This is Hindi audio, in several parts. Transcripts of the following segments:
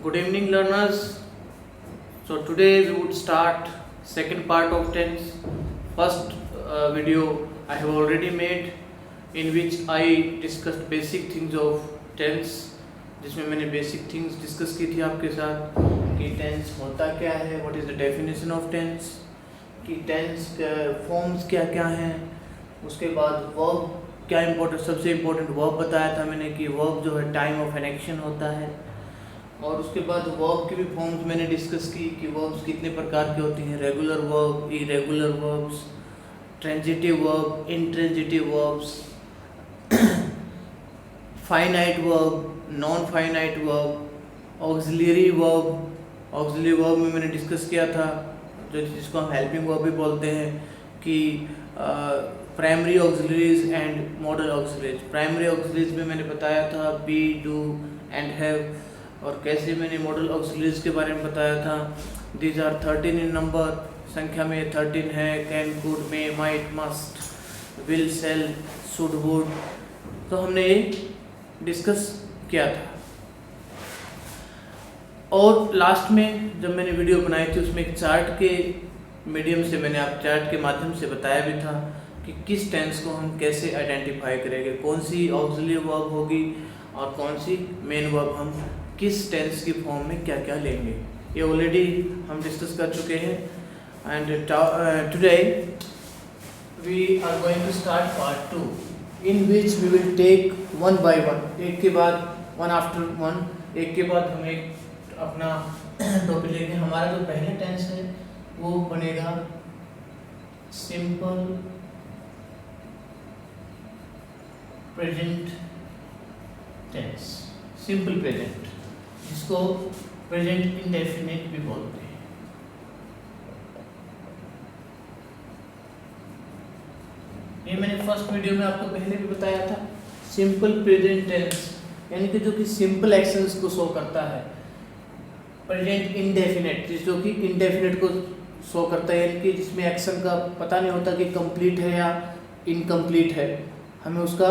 Good evening, learners. So today we would start second part of tense. First video I have already made, in which I discussed basic things of tense, जिसमें मैंने basic things discuss की थी आपके साथ कि tense होता क्या है, what is the definition of tense, कि tense forms क्या क्या हैं, उसके बाद verb क्या important, सबसे important verb बताया था मैंने कि verb जो है time of an action होता है, और उसके बाद वर्ब की भी फॉर्म्स मैंने डिस्कस की कि वर्ब्स कितने प्रकार के होती हैं, regular verb, irregular verbs, transitive verb, intransitive verbs, finite verb, non finite verb, auxiliary verb. Auxiliary verb में मैंने डिस्कस किया था जो जिसको हम हेल्पिंग वर्ब भी बोलते हैं कि primary auxiliaries and model auxiliaries. Primary auxiliaries में मैंने बताया था बी, डू एंड हैव, और कैसे मैंने मॉडल ऑक्सिलरीज के बारे में बताया था। दीज आर 13 इन नंबर, संख्या में 13 है। Can, could, may, might, must, will, shall, should, would, तो हमने ये डिस्कस किया था। और लास्ट में जब मैंने वीडियो बनाई थी उसमें एक चार्ट के मीडियम से मैंने आप चार्ट के माध्यम से बताया भी था कि किस टेंस को हम कैसे आइडेंटिफाई करेंगे, कौन सी ऑक्सिलरी वर्ब होगी और कौन सी मेन वर्ब हम किस टेंस की फॉर्म में क्या क्या लेंगे, ये ऑलरेडी हम डिस्कस कर चुके हैं। And today we are going to start part 2 in which we will take one by one, एक के बाद वन आफ्टर वन, एक के बाद हम एक अपना टॉपिक लेंगे। हमारा जो पहला टेंस है वो बनेगा simple present tense, simple present, जिसको प्रेजेंट इंडेफिनिट भी बोलते हैं। ये मैंने फर्स्ट वीडियो में आपको पहले भी बताया था। सिंपल प्रेजेंट टेंस यानी कि जो कि सिंपल एक्शंस को शो करता है। प्रेजेंट इंडेफिनिट जो कि इंडेफिनिट को शो करता है, यानी कि जिसमें एक्शन का पता नहीं होता कि कंप्लीट है या इनकम्प्लीट है, हमें उसका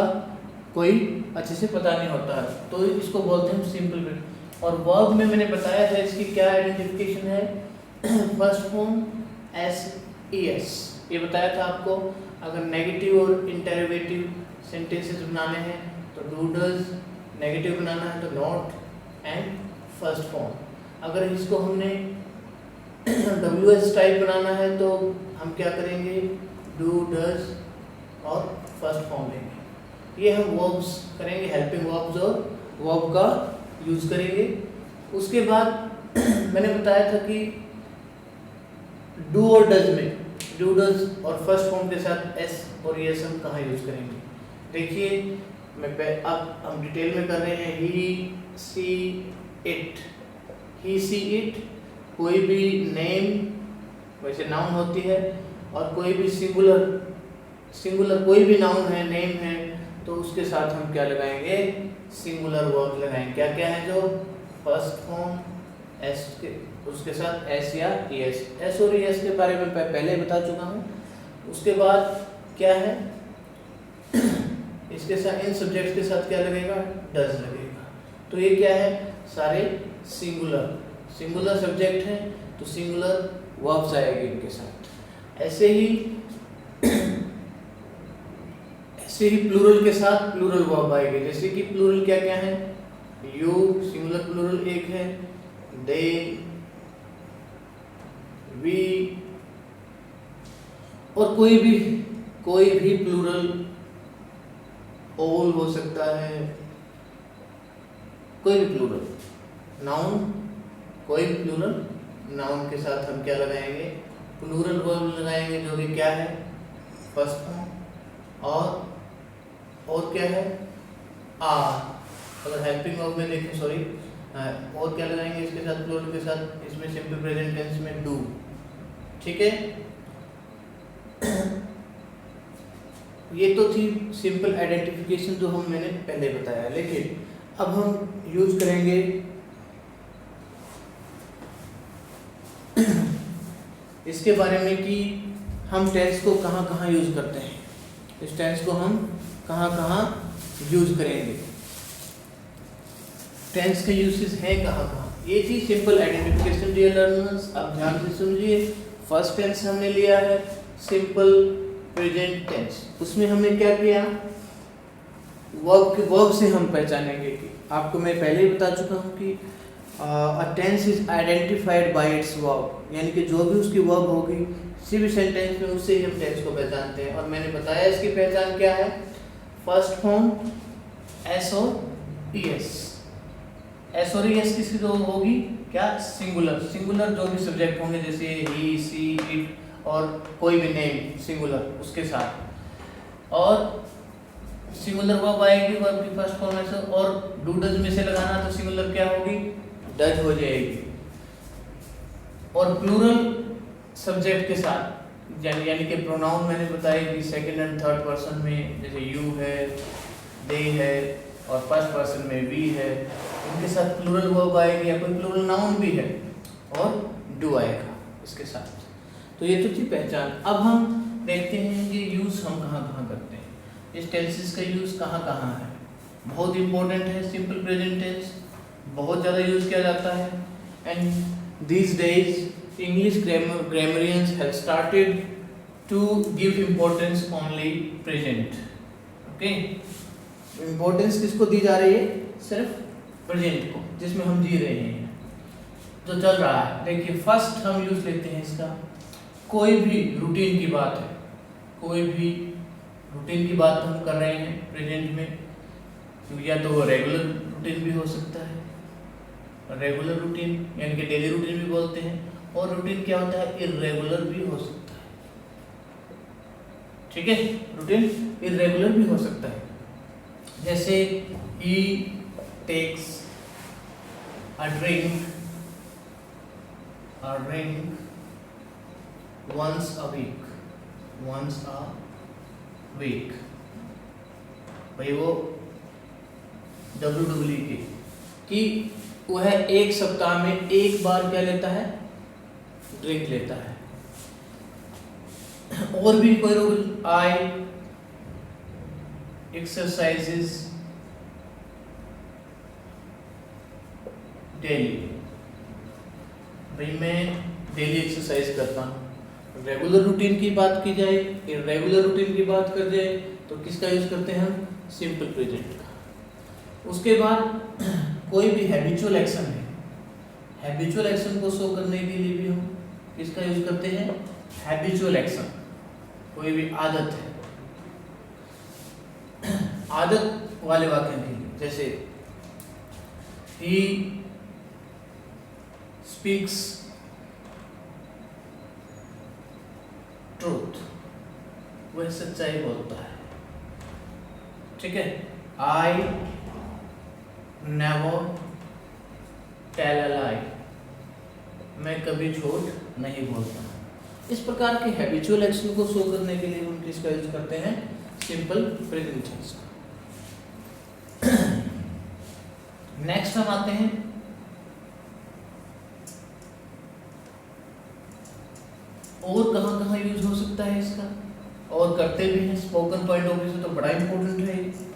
कोई अच्छे से पता नहीं होता है, तो इसको बोलते हैं सिंपल प्रेजेंट। और वर्ब में मैंने बताया था इसकी क्या आइडेंटिफिकेशन है, फर्स्ट फॉर्म एस, ये बताया था आपको। अगर नेगेटिव और इंटरोगेटिव सेंटेंसेस बनाने हैं तो डू, डज, नेगेटिव बनाना है तो नॉट एंड फर्स्ट फॉर्म। अगर इसको हमने WS टाइप बनाना है तो हम क्या करेंगे, डू, डज और फर्स्ट फॉर्म लेंगे। ये हम वर्ब्स करेंगे, हेल्पिंग वर्ब्स और वर्ब का यूज करेंगे। उसके बाद मैंने बताया था कि डू और डज में, डू, डज और फर्स्ट फॉर्म के साथ एस और एस हम कहाँ यूज करेंगे। देखिए अब हम डिटेल में कर रहे हैं। ही, सी, इट, ही, सी, इट, कोई भी नेम वैसे नाउन होती है, और कोई भी सिंगुलर कोई भी नाउन है, नेम है, तो उसके साथ हम क्या लगाएंगे, सिंगुलर वर्ब लगाएंगे। क्या क्या है, जो फर्स्ट फॉर्म एस के, उसके साथ एस या एस। एस और एस के बारे में पहले बता चुका हूँ। उसके बाद क्या है, इसके साथ इन सब्जेक्ट्स के साथ क्या लगेगा, डज लगेगा। तो ये क्या है, सारे सिंगुलर सब्जेक्ट हैं तो सिंगुलर वर्ब्स आएंगे इनके साथ। ऐसे ही प्लूरल के साथ प्लूरल वर्ब आएंगे। जैसे कि प्लूरल क्या क्या है, यू सिंगुलर प्लूरल एक है, दे, वी, और कोई भी प्लूरल, ऑल हो सकता है, कोई भी प्लूरल नाउन, कोई भी प्लूरल नाउन के साथ हम क्या लगाएंगे, प्लूरल वर्ब लगाएंगे, जो कि क्या है, फर्स्ट फॉर्म और क्या है, आर। अगर हेल्पिंग वर्ब में देखें, सॉरी, और क्या लगाएंगे इसके साथ, प्लूरल के साथ, इसमें सिंपल प्रेजेंट टेंस में डू। ठीक है, ये तो थी सिंपल आइडेंटिफिकेशन जो मैंने पहले बताया। लेकिन अब हम यूज करेंगे इसके बारे में कि हम टेंस को कहाँ कहाँ यूज करते हैं, इस टेंस को हम कहाँ कहाँ यूज करेंगे, टेंस के यूसेस हैं कहाँ कहाँ। ये थी सिंपल आइडेंटिफिकेशन डियर लर्नर्स। अब ध्यान से सुनिए, फर्स्ट टेंस हमने लिया है सिंपल प्रेजेंट टेंस। उसमें हमने क्या किया, वर्ब से हम पहचानेंगे कि आपको मैं पहले ही बता चुका हूँ कि a tense is identified by its verb, यानी कि जो भी उसकी वर्ब होगी किसी भी सेंटेंस में उससे ही हम टेंस को पहचानते हैं। और मैंने बताया इसकी पहचान क्या है, फर्स्ट फॉर्म एस और ई एस। एस और ई एस किसकी जो होगी, क्या, सिंगुलर। सिंगुलर जो भी सब्जेक्ट होंगे जैसे ही, सी, इट और कोई भी नेम सिंगुलर उसके साथ। और सिंगुलर वर्ब आएगी, वर्ब की फर्स्ट फॉर्म ऐसे, और डू डज में से लगाना तो सिंगुलर क्या होगी, डज हो जाएगी। और प्लूरल सब्जेक्ट के साथ यानी कि प्रोनाउन मैंने बताया कि सेकंड एंड थर्ड पर्सन में जैसे यू है, दे है, और फर्स्ट पर्सन में वी है, इनके साथ प्लूरल वर्ब आएगी, या कोई प्लूरल नाउन भी है और डू आएगा इसके साथ। तो ये तो थी पहचान। अब हम देखते हैं कि यूज हम कहाँ कहाँ करते हैं, इस टेंसेस का यूज कहाँ कहाँ है। बहुत इंपॉर्टेंट है सिंपल प्रेजेंट टेंस, बहुत ज़्यादा यूज किया जाता है। And these days English grammarians have started to give importance only present. Okay, importance किसको दी जा रही है, सिर्फ प्रेजेंट को, जिसमें हम जी रहे हैं, जो चल रहा है। देखिए फर्स्ट हम यूज लेते हैं इसका, कोई भी रूटीन की बात है, कोई भी रूटीन की बात हम कर रहे हैं प्रेजेंट में, तो या तो रेगुलर रूटीन भी हो सकता है, रेगुलर रूटीन यानी कि डेली रूटीन भी बोलते हैं, और रूटीन क्या होता है, इर्रेगुलर भी हो सकता है। ठीक है, रूटीन इर्रेगुलर भी हो सकता है। जैसे he takes a drink once a week, भाई वो WWE कि वह एक सप्ताह में एक बार क्या लेता है, ड्रिंक लेता है। और भी कोई रूल, I exercises daily, भाई मैं डेली एक्सरसाइज करता हूँ। रेगुलर रूटीन की बात की जाए, इर्रेगुलर रूटीन की बात कर जाए तो किसका यूज करते हैं हम, सिंपल प्रेजेंट का। उसके बाद कोई भी हैबिचुअल एक्शन है, हैबिचुअल एक्शन को शो करने के लिए भी हम किसका यूज करते हैं, हैबिचुअल एक्शन। कोई भी आदत है, आदत वाले वाक्य के लिए, जैसे he speaks truth, वह सच्चाई बोलता है। ठीक है, I never tell a lie, मैं कभी झूठ नहीं बोलता। इस प्रकार के हैबिचुअल एक्शन को शो करने के लिए हम किसका यूज करते हैं, सिंपल प्रेजेंट टेंस का। नेक्स्ट हम आते हैं और कहाँ कहाँ यूज हो सकता है इसका, और करते भी हैं स्पोकन पॉइंट ऑफ व्यू से, तो बड़ा इंपॉर्टेंट है।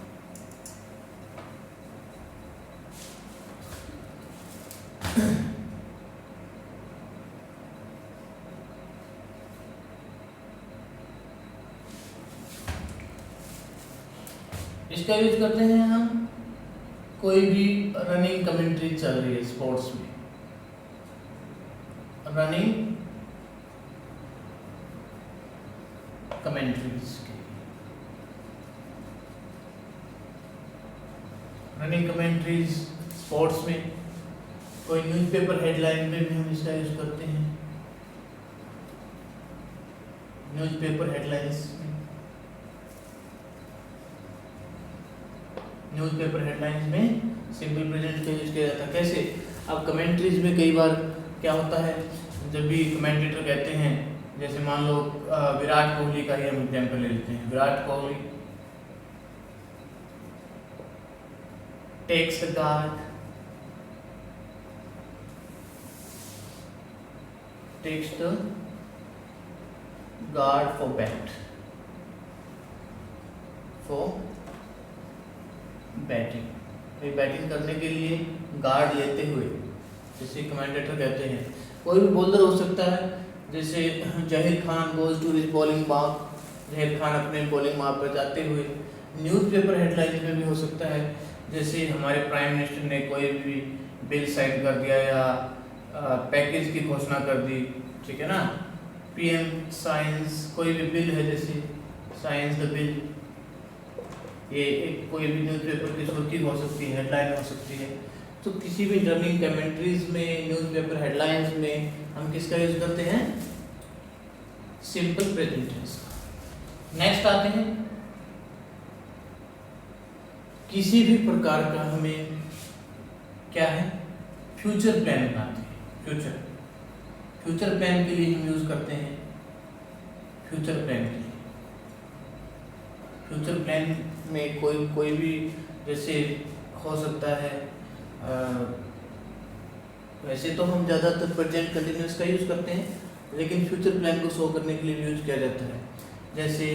इसका यूज करते हैं हम, कोई भी रनिंग कमेंट्री चल रही है स्पोर्ट्स में, रनिंग कमेंट्रीज के, रनिंग कमेंट्रीज स्पोर्ट्स में, कोई न्यूज़पेपर हेडलाइन में भी हम इसका यूज करते हैं, न्यूज़पेपर हेडलाइंस में, न्यूज़पेपर हेडलाइंस में सिंपल प्रेजेंट का यूज किया जाता है। कैसे, अब कमेंट्रीज में कई बार क्या होता है, जब भी कमेंटेटर कहते हैं, जैसे मान लो विराट कोहली का ही हम एग्जाम्पल ले लेते हैं, Virat Kohli takes the guard, takes the guard for batting, batting करने के लिए गार्ड लेते हुए जैसे कमेंटेटर कहते हैं, कोई भी बॉलर हो सकता है। जैसे Zaheer Khan goes to his bowling mark, Zaheer Khan अपने बॉलिंग मार्क पर जाते हुए। न्यूज़पेपर हेडलाइंस में भी हो सकता है, जैसे हमारे प्राइम मिनिस्टर ने कोई भी बिल साइन कर दिया या पैकेज की घोषणा कर दी, ठीक है ना। पीएम साइंस कोई भी बिल है, जैसे साइंस द बिल, ये एक कोई भी न्यूज़पेपर की सुर्खी हो सकती है, हेडलाइन हो सकती है। तो किसी भी रनिंग कमेंट्रीज में, न्यूज़पेपर हेडलाइंस में हम किसका यूज करते हैं? सिंपल प्रेजेंट टेंस का। नेक्स्ट आते हैं, किसी भी प्रकार का हमें क्या है, फ्यूचर प्लान बनाते हैं। फ्यूचर प्लान के लिए हम यूज करते हैं फ्यूचर प्लान के लिए। फ्यूचर प्लान में कोई भी जैसे हो सकता है, वैसे तो हम ज़्यादातर प्रेजेंट कंटिन्यूस का यूज़ करते हैं, लेकिन फ्यूचर प्लान को शो करने के लिए भी यूज किया जाता है। जैसे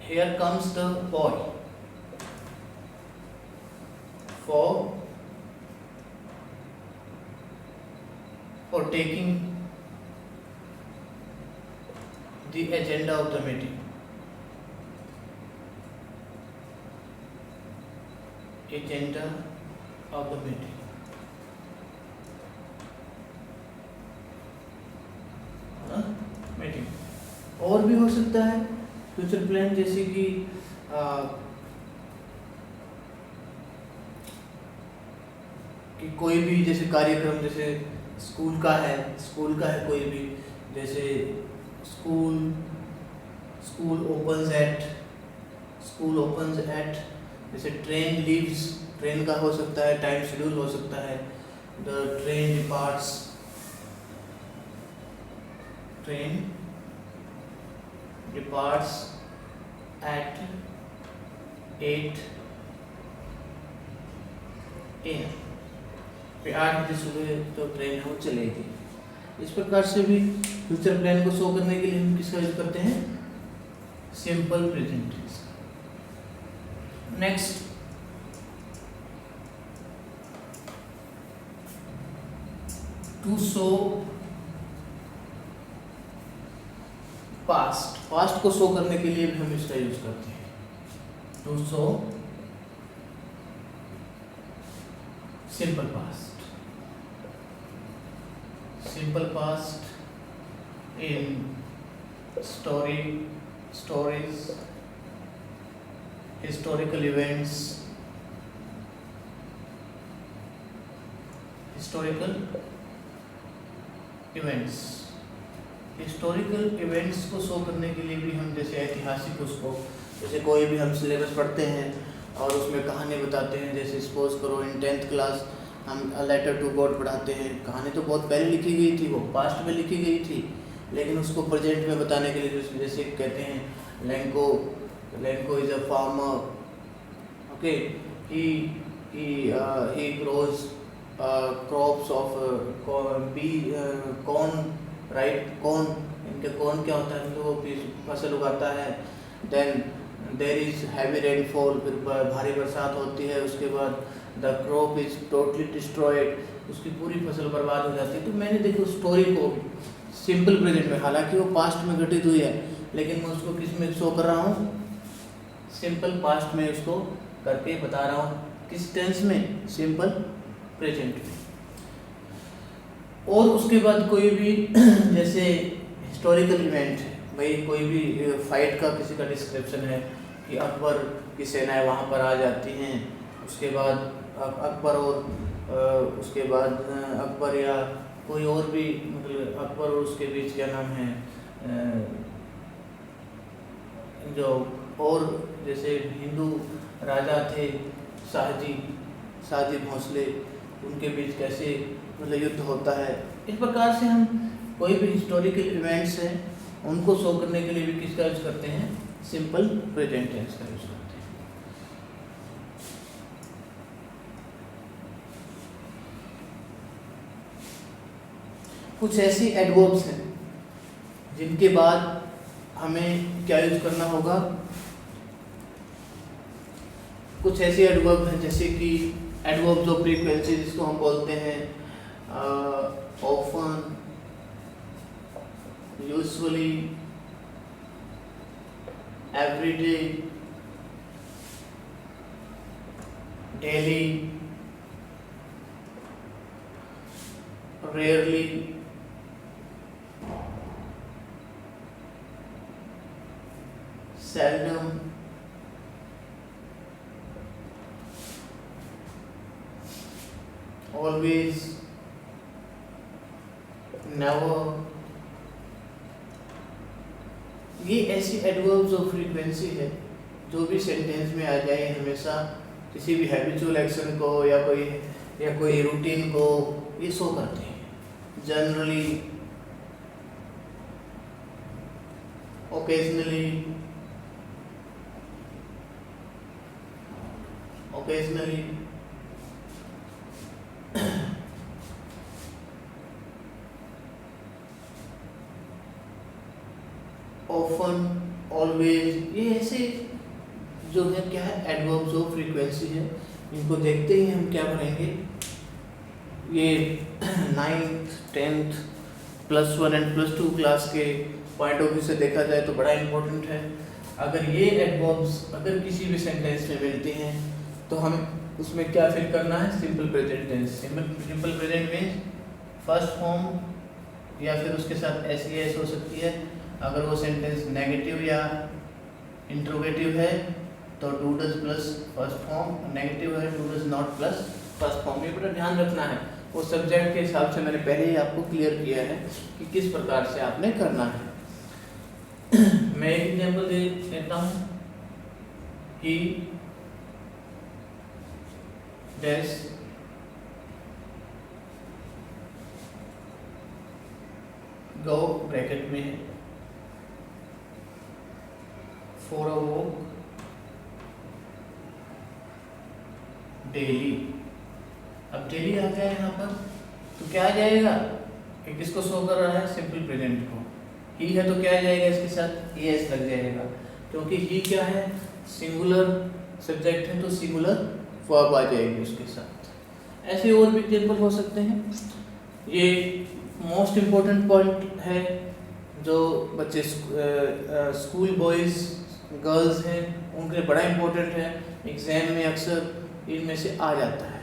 here comes the boy for taking the agenda of the meeting. Agenda of the meeting. Meeting और भी हो सकता है फ्यूचर प्लान, जैसे कि कोई भी जैसे कार्यक्रम, जैसे स्कूल का है कोई भी, जैसे स्कूल ओपन्स एट, जैसे ट्रेन लीव्स, ट्रेन का हो सकता है, टाइम शेड्यूल हो सकता है। The train departs at 8 AM, 8 बजे सुबह जो ट्रेन है वो चलेगी। इस प्रकार से भी फ्यूचर प्लान को शो करने के लिए हम किसका यूज करते हैं? Simple present tense. Next, to show past को शो करने के लिए भी हम इसका यूज करते हैं। To show simple past in stories, historical events, historical events को शो करने के लिए भी हम जैसे ऐतिहासिक उसको, जैसे कोई भी हम सिलेबस पढ़ते हैं और उसमें कहानी बताते हैं, जैसे सपोज करो इन 10th क्लास हम अ लेटर टू गॉड पढ़ाते हैं। कहानी तो बहुत पहले लिखी गई थी, वो पास्ट में लिखी गई थी, लेकिन उसको प्रेजेंट में बताने के लिए जैसे कहते हैं Lenko is a farmer, okay, he grows crops of corn, right. Corn, इनके कॉर्न क्या होता है, तो वो फसल उगाता है। Then there is heavy rainfall, फिर भारी बरसात होती है। उसके बाद the crop is totally destroyed, उसकी पूरी फसल बर्बाद हो जाती है। तो मैंने देखो स्टोरी को सिंपल प्रेजेंट में, हालांकि वो पास्ट में घटित हुई है, लेकिन मैं उसको किस में शो कर रहा हूँ? सिंपल पास्ट में उसको करके बता रहा हूँ। किस टेंस में? सिंपल प्रेजेंट में। और उसके बाद कोई भी जैसे हिस्टोरिकल इवेंट है, भाई कोई भी फाइट का किसी का डिस्क्रिप्शन है कि अकबर की सेनाएं वहाँ पर आ जाती हैं, उसके बाद अकबर और उसके बाद अकबर या कोई और भी, मतलब अकबर और उसके बीच क्या नाम है, जो और जैसे हिंदू राजा थे शाहजी भोंसले, उनके बीच कैसे मतलब युद्ध होता है। इस प्रकार से हम कोई भी हिस्टोरिकल इवेंट्स हैं उनको शो करने के लिए भी किसका यूज करते हैं? सिंपल प्रेजेंट टेंस का यूज करते हैं। कुछ ऐसी एडवर्ब्स हैं जिनके बाद हमें क्या यूज करना होगा, कुछ ऐसी एडवर्ब हैं जैसे कि एडवर्ब्स ऑफ फ्रीक्वेंसी जिसको हम बोलते हैं often, usually, everyday, daily, rarely, seldom, always, never। ये ऐसी एडवर्ब्स ऑफ फ्रीक्वेंसी है जो भी सेंटेंस में आ जाए हमेशा किसी भी हैबिचुअल एक्शन को या कोई रूटीन को ये शो करते हैं। जनरली, occasionally, often, always, ये ऐसे जो है क्या है एडवर्ब्स ऑफ फ्रीक्वेंसी है। इनको देखते ही हम क्या करेंगे, ये 9th 10th +1 एंड +2 क्लास के पॉइंट ऑफ व्यू से देखा जाए तो बड़ा इम्पोर्टेंट है। अगर ये एडवर्ब्स अगर किसी भी सेंटेंस में मिलते हैं तो हमें उसमें क्या फिल करना है, simple present tense. Simple present means first form या फिर उसके साथ एस हो सकती है। अगर वो सेंटेंस नेगेटिव या इंट्रोगेटिव है तो do does plus first form, negative है do does not plus first form. ये बड़ा ध्यान रखना है, वो सब्जेक्ट के हिसाब से मैंने पहले ही आपको क्लियर किया है कि किस प्रकार से आपने करना है। मैं एक एग्जांपल दे देता हूँ, ही डैश गो ब्रैकेट में है फॉर अ वॉक डेली। अब डेली आ गया यहाँ पर तो क्या आ जाएगा कि किसको शो कर रहा है, सिंपल प्रेजेंट को। ही है तो क्या आ जाएगा, इसके साथ एस लग जाएगा क्योंकि ही क्या है, सिंगुलर सब्जेक्ट है तो सिंगुलर वर्ब आ जाएगी उसके साथ। ऐसे और भी एग्जाम्पल हो सकते हैं। ये मोस्ट इम्पोर्टेंट पॉइंट है जो बच्चे स्कूल बॉयज़ गर्ल्स हैं उनके लिए बड़ा इम्पोर्टेंट है, एग्जाम में अक्सर इनमें से आ जाता है।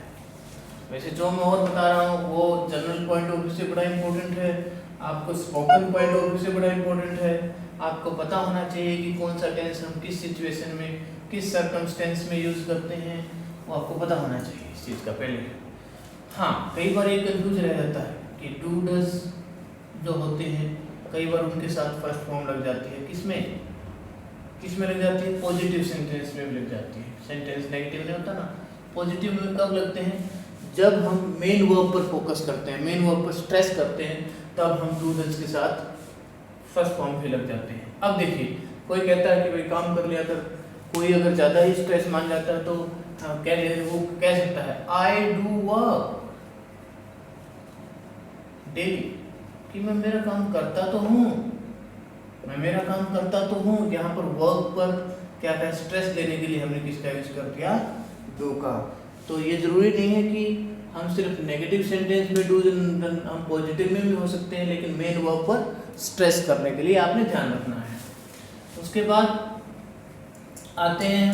वैसे जो मैं और बता रहा हूँ वो जनरल पॉइंट ऑफ व्यू से बड़ा इम्पोर्टेंट है, आपको स्पोकन पॉइंट ऑफ व्यू से बड़ा इम्पोर्टेंट है। आपको पता होना चाहिए कि कौन सा टेंस हम किस सिचुएशन में किस सर्कमस्टेंस में यूज़ करते हैं, वो आपको पता होना चाहिए इस चीज़ का पहले। हाँ, कई बार ये कंफ्यूज रह जाता है कि डू डज जो होते हैं कई बार उनके साथ फर्स्ट फॉर्म लग जाती है। किसमें लग जाती है, पॉजिटिव सेंटेंस में भी लग जाती है। सेंटेंस नेगेटिव नहीं होता ना, पॉजिटिव में कब लगते हैं, जब हम मेन वर्ब पर फोकस करते हैं, मेन वर्ब पर स्ट्रेस करते हैं, तब हम डू डज के साथ फर्स्ट फॉर्म भी लग जाते हैं। अब देखिए कोई कहता है कि भाई काम कर लिया कर, कोई अगर ज़्यादा ही स्ट्रेस मान जाता है तो वो कह सकता है आई डू वर्क डेली, कि मैं मेरा काम करता तो हूँ, यहाँ पर वर्क पर क्या क्या स्ट्रेस देने के लिए हमने किसका यूज कर दिया, डू का। तो ये जरूरी नहीं है कि हम सिर्फ नेगेटिव सेंटेंस में डू, हम पॉजिटिव में भी हो सकते हैं, लेकिन मेन वर्ब पर स्ट्रेस करने के लिए आपने ध्यान रखना है। उसके बाद आते हैं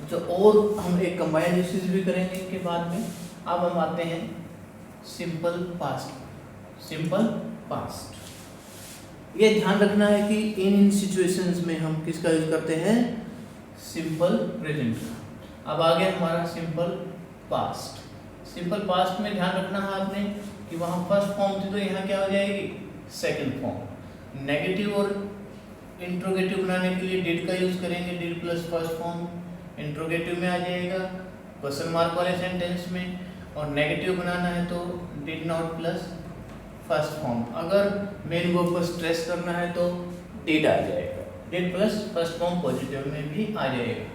जो और हम एक कंबाइंड यूसेज भी करेंगे इनके बाद में। अब हम आते हैं सिंपल पास्ट। ये ध्यान रखना है कि इन सिचुएशंस में हम किसका यूज करते हैं, सिंपल प्रेजेंट का। अब आ गया हमारा सिंपल पास्ट में ध्यान रखना है आपने कि वहाँ फर्स्ट फॉर्म थी तो यहाँ क्या हो जाएगी, सेकंड फॉर्म। नेगेटिव और इंट्रोगेटिव बनाने के लिए डिड का यूज करेंगे, did plus first form interrogative में आ जाएगा क्वेश्चन मार्क वाले सेंटेंस में, और नेगेटिव बनाना है तो did not plus first form. अगर मेन वर्ब पर स्ट्रेस करना है तो डिड आ जाएगा, did plus first form positive में भी आ जाएगा।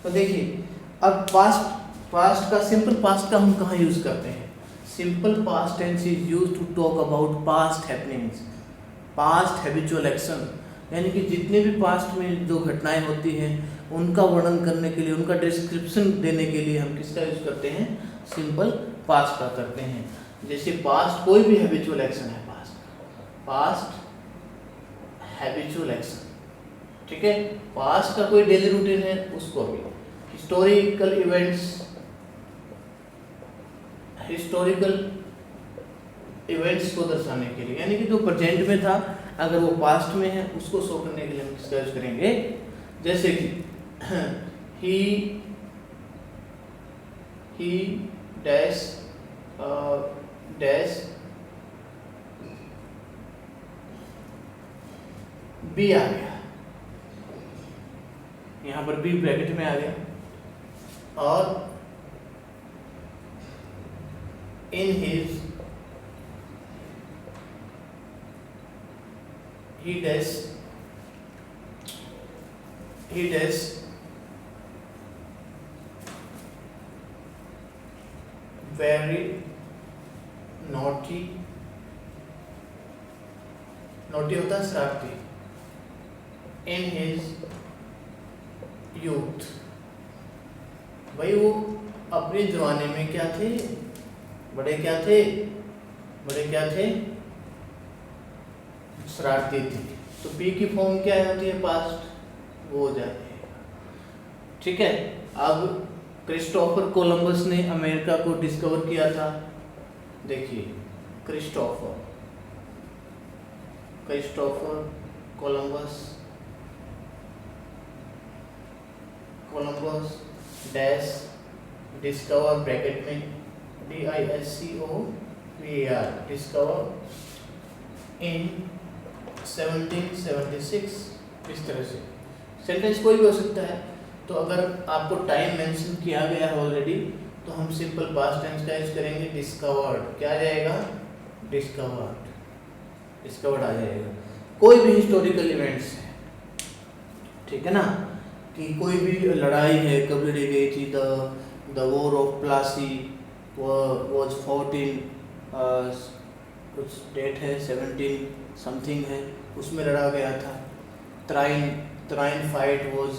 तो देखिए अब पास्ट का सिंपल पास्ट का हम कहाँ यूज करते हैं? Simple past tense is use to talk about past happenings, past habitual action, यानी कि जितने भी पास्ट में जो घटनाएं होती हैं उनका वर्णन करने के लिए, उनका डिस्क्रिप्शन देने के लिए हम किसका यूज करते हैं? सिंपल पास्ट का करते हैं। जैसे पास्ट कोई भी हैबिचुअल एक्शन है, पास्ट हैबिचुअल एक्शन, ठीक है। पास्ट का कोई डेली रूटीन है उसको भी, हिस्टोरिकल इवेंट्स को दर्शाने के लिए, यानी कि जो प्रेजेंट में था अगर वो पास्ट में है उसको शो करने के लिए हम किसका यूज करेंगे? जैसे कि ही डैश बी आ गया, यहाँ पर बी ब्रैकेट में आ गया, और in his he does very naughty होता है शरारती, in his youth, भाई वो अपने जवानी में क्या थे? बड़े क्या थे? शरारती थे। तो पी की फॉर्म क्या होती है? पास्ट, वो हो जाती है, ठीक है। अब क्रिस्टोफर कोलंबस ने अमेरिका को डिस्कवर किया था। देखिए Christopher Columbus dash discover bracket में DISCOVER डिस्कवर इन 1776, इस तरह से सेंटेंस कोई भी हो सकता है। तो अगर आपको टाइम मेंशन किया गया है ऑलरेडी तो हम सिंपल पास्ट टेंस का यूज करेंगे। डिस्कवर्ड क्या आ जाएगा? डिस्कवर्ड आ जाएगा। कोई भी हिस्टोरिकल इवेंट्स है, ठीक है ना, कि कोई भी लड़ाई है कब लड़ी गई थी, the war of Plassey was 14 कुछ डेट है 17 समथिंग है, उसमें लड़ा गया था। ट्राइन फाइट was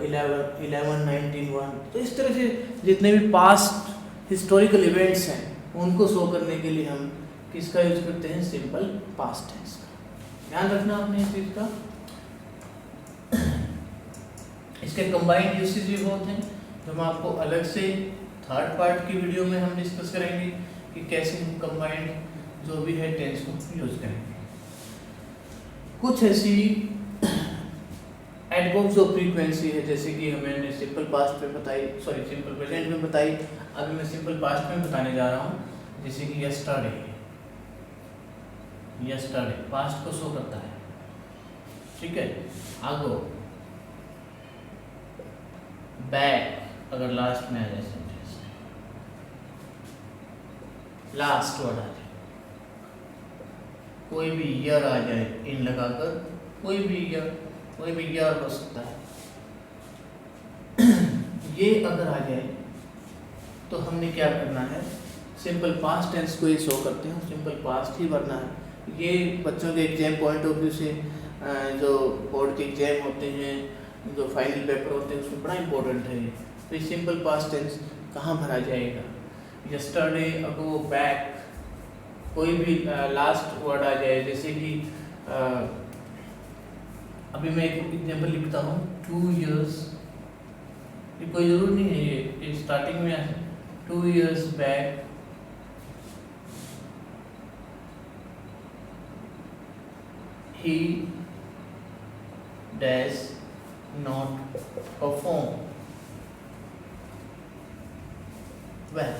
1191। तो इस तरह से जितने भी पास्ट हिस्टोरिकल इवेंट्स हैं उनको शो करने के लिए हम किसका यूज करते हैं? सिंपल पास्ट टेंस का। ध्यान रखना आपने इस चीज का। इसके कंबाइंड यूसेज भी बहुत हैं जो हम आपको अलग से थर्ड पार्ट की वीडियो में हम डिस्कस करेंगे कि कैसे हम कंबाइंड जो भी है टेंस को यूज करेंगे। कुछ ऐसी एडवर्ब्स ऑफ फ्रीक्वेंसी है जैसे कि हमने सिंपल पास्ट में बताई, सॉरी सिंपल प्रेजेंट में बताई, अभी मैं सिंपल पास्ट में बताने जा रहा हूँ। जैसे कि यस्टरडे पास्ट को शो करता है, ठीक है। आगो बैक अगर लास्ट में आ जाए सेंटेंस, लास्ट वर्ड आ जाए, कोई भी ईयर आ जाए इन लगाकर, कोई भी ईयर हो सकता है। ये अगर आ जाए तो हमने क्या करना है? सिंपल पास्ट टेंस को ही शो करते हैं, सिंपल पास्ट ही भरना है। ये बच्चों के एग्जाम पॉइंट ऑफ व्यू से जो बोर्ड के एग्जाम होते हैं, जो फाइनल पेपर होते हैं, उसमें बड़ा इंपॉर्टेंट है। तो सिंपल पास्ट टेंस कहाँ भरा जाएगा? यस्टरडे, अगो, बैक, कोई भी लास्ट वर्ड आ जाए, जैसे कि अभी मैं एक एग्जाम्पल लिखता हूँ 2 years, ये कोई जरूर नहीं है, ये स्टार्टिंग में है 2 years back he does not perform well।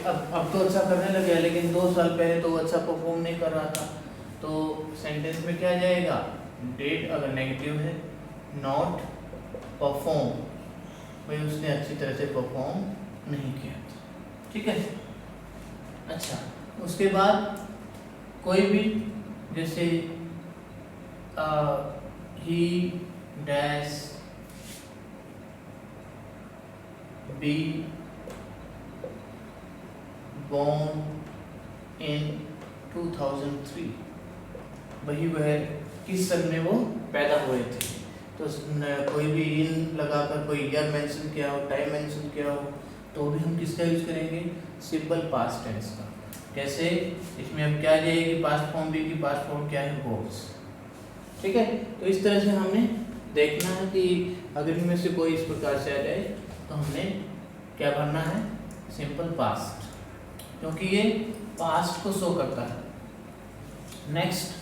अब तो अच्छा करने लगे, लेकिन 2 साल पहले तो वो अच्छा परफॉर्म नहीं कर रहा था। तो सेंटेंस में क्या जाएगा? डेट अगर नेगेटिव है, नॉट परफॉर्म, भाई उसने अच्छी तरह से परफॉर्म नहीं किया, ठीक है। अच्छा, उसके बाद कोई भी जैसे he dash be born in 2003, वही वह किस सन में वो पैदा हुए थे। तो कोई भी इन लगाकर कोई ईयर मेंशन किया हो, टाइम मेंशन किया हो, तो भी हम किसका यूज करेंगे, सिंपल पास्ट टेंस का। कैसे, इसमें अब क्या जाएगी, पास्ट फॉर्म भी की पास्ट फॉर्म क्या है, वॉज। ठीक है, तो इस तरह से हमने देखना है कि अगर इनमें से कोई इस प्रकार से आ जाए तो हमने क्या भरना है, सिंपल पास्ट, क्योंकि ये पास्ट को शो करता है। नेक्स्ट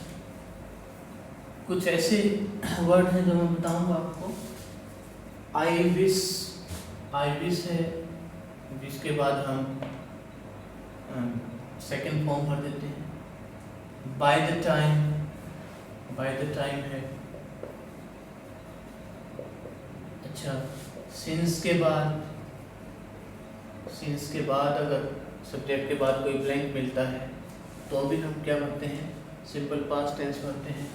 कुछ ऐसे वर्ड हैं जो मैं बताऊंगा आपको। आई विश है, जिसके बाद हम सेकंड फॉर्म भर देते हैं। बाय द टाइम है। अच्छा, सिंस के बाद अगर सब्जेक्ट के बाद कोई ब्लैंक मिलता है तो भी हम क्या भरते हैं, सिंपल पास्ट टेंस भरते हैं।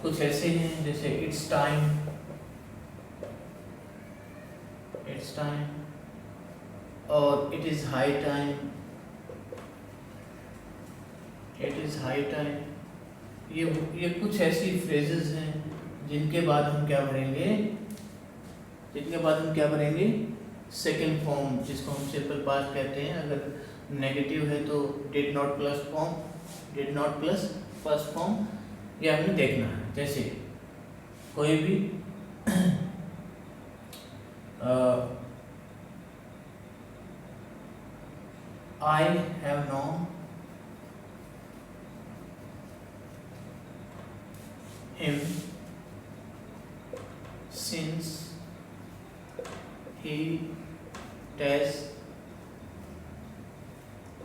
कुछ ऐसे हैं जैसे इट्स टाइम और इट इज हाई टाइम। ये कुछ ऐसी फ्रेजेस हैं जिनके बाद हम क्या भरेंगे, सेकंड फॉर्म, जिसको हम सिंपल पास्ट कहते हैं। अगर नेगेटिव है तो did not plus first form, ये हमें देखना है। जैसे कोई भी I have known him since he dash